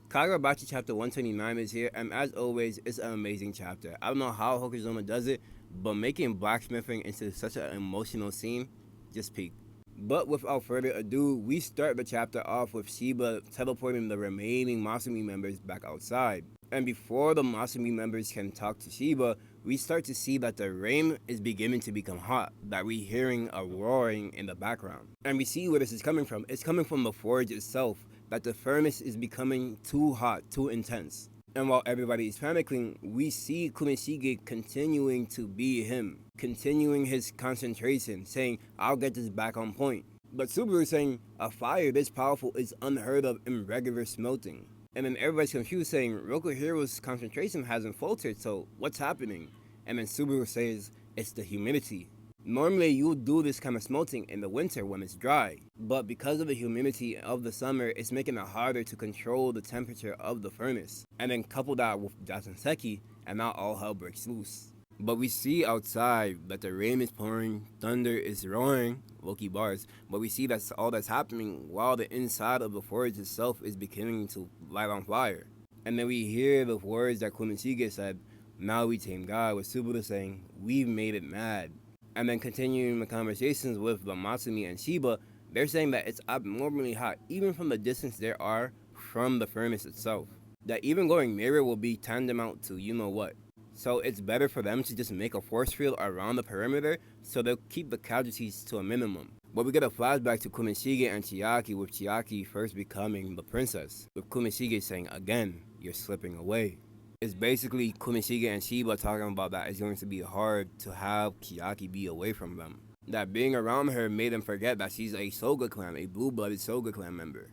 Kagurabachi chapter 129 is here, and as always, it's an amazing chapter. I don't know how Hokusoma does it, but making blacksmithing into such an emotional scene, just peak. But without further ado, we start the chapter off with Shiba teleporting the remaining Masumi members back outside. And before the Masumi members can talk to Shiba, we start to see that the rain is beginning to become hot, that we're hearing a roaring in the background. And we see where this is coming from. It's coming from the forge itself, that the furnace is becoming too hot, too intense. And while everybody is panicking, we see Kumeshige continuing to be him, continuing his concentration, saying, I'll get this back on point. But Subaru is saying, a fire this powerful is unheard of in regular smelting. And then everybody's confused, saying, Rokuhiro's concentration hasn't faltered, so what's happening? And then Subaru says, it's the humidity. Normally, you would do this kind of smelting in the winter when it's dry, but because of the humidity of the summer, it's making it harder to control the temperature of the furnace. And then couple that with Dasanseki, and now all hell breaks loose. But we see outside that the rain is pouring, thunder is roaring, Loki bars, but we see that's all that's happening while the inside of the forge itself is beginning to light on fire. And then we hear the words that Kumeshige said, now we tame God, with Subaru saying, we've made it mad. And then continuing the conversations with the Matsumi and Shiba, they're saying that it's abnormally hot, even from the distance there are from the furnace itself. That even going nearer will be tantamount to you know what. So it's better for them to just make a force field around the perimeter, so they'll keep the casualties to a minimum. But we get a flashback to Kumeshige and Chiaki, with Chiaki first becoming the princess, with Kumeshige saying, again, you're slipping away. It's basically Kumeshige and Shiba talking about that it's going to be hard to have Chiaki be away from them. That being around her made them forget that she's a Soga clan, a blue-blooded Soga clan member.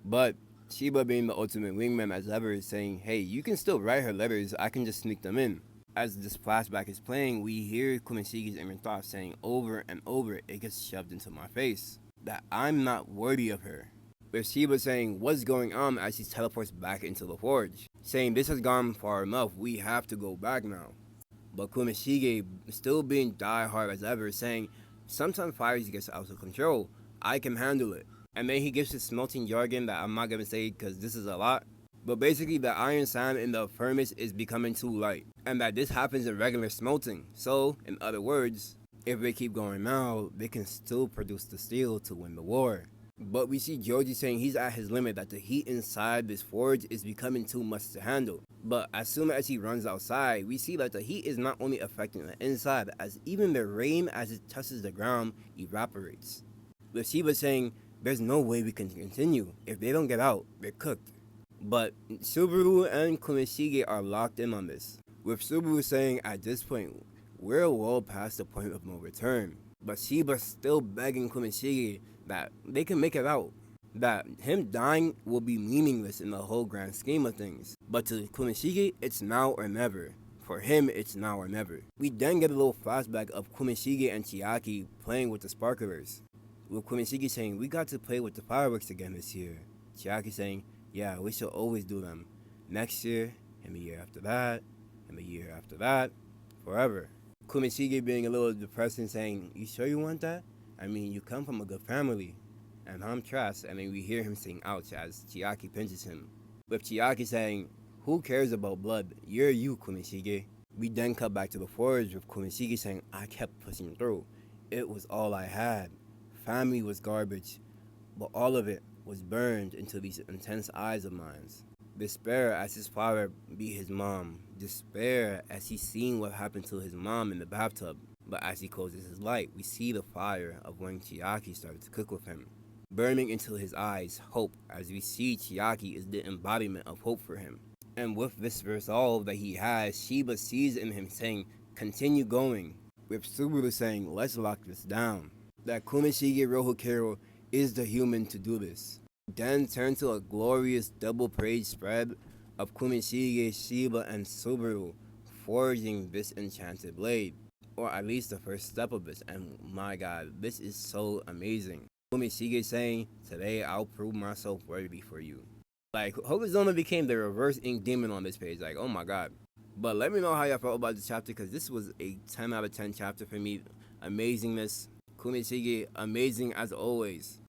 But Shiba, being the ultimate wingman as ever, is saying, hey, you can still write her letters, I can just sneak them in. As this flashback is playing, we hear Kumeshige's inner thoughts saying over and over, it gets shoved into my face, that I'm not worthy of her. With Shiba saying, what's going on, as she teleports back into the forge, saying this has gone far enough, we have to go back now. But Kumeshige, still being die-hard as ever, saying, sometimes fire gets out of control, I can handle it. And then he gives his smelting jargon that I'm not gonna say because this is a lot. But basically the iron sand in the furnace is becoming too light, and that this happens in regular smelting. So, in other words, if they keep going now, they can still produce the steel to win the war. But we see Joji saying he's at his limit, that the heat inside this forge is becoming too much to handle. But as soon as he runs outside, we see that the heat is not only affecting the inside, as even the rain as it touches the ground evaporates. With Shiba saying, there's no way we can continue. If they don't get out, they're cooked. But Subaru and Kumeshige are locked in on this, with Subaru saying at this point, we're well past the point of no return. But Shiba's still begging Kumeshige that they can make it out, that him dying will be meaningless in the whole grand scheme of things. But to Kumeshige, it's now or never. For him, it's now or never. We then get a little flashback of Kumeshige and Chiaki playing with the sparklers, with Kumeshige saying, we got to play with the fireworks again this year. Chiaki saying, yeah, we should always do them. Next year, and the year after that, and the year after that, forever. Kumeshige being a little depressed and saying, you sure you want that? I mean, you come from a good family. And I'm trash. And then we hear him saying ouch as Chiaki pinches him, with Chiaki saying, who cares about blood? You're you, Kumeshige. We then cut back to the forge with Kumeshige saying, I kept pushing through. It was all I had. Family was garbage, but all of it was burned into these intense eyes of mine. Despair as his father beat his mom. Despair as he's seen what happened to his mom in the bathtub. But as he closes his light, we see the fire of when Chiaki started to cook with him, burning into his eyes. Hope, as we see Chiaki is the embodiment of hope for him. And with this resolve that he has, Shiba sees in him saying, continue going. With Subaru saying, let's lock this down. That Kumeshige Rohukiro is the human to do this. Then turn to a glorious double praise spread of Kumeshige, Shiba, and Subaru forging this enchanted blade, or at least the first step of this, and my god, this is so amazing. Kumeshige saying, today I'll prove myself worthy for you. Like, Hokusoma became the reverse ink demon on this page, like, oh my god. But let me know how y'all felt about this chapter, because this was a 10 out of 10 chapter for me. Amazingness. Kumeshige, amazing as always.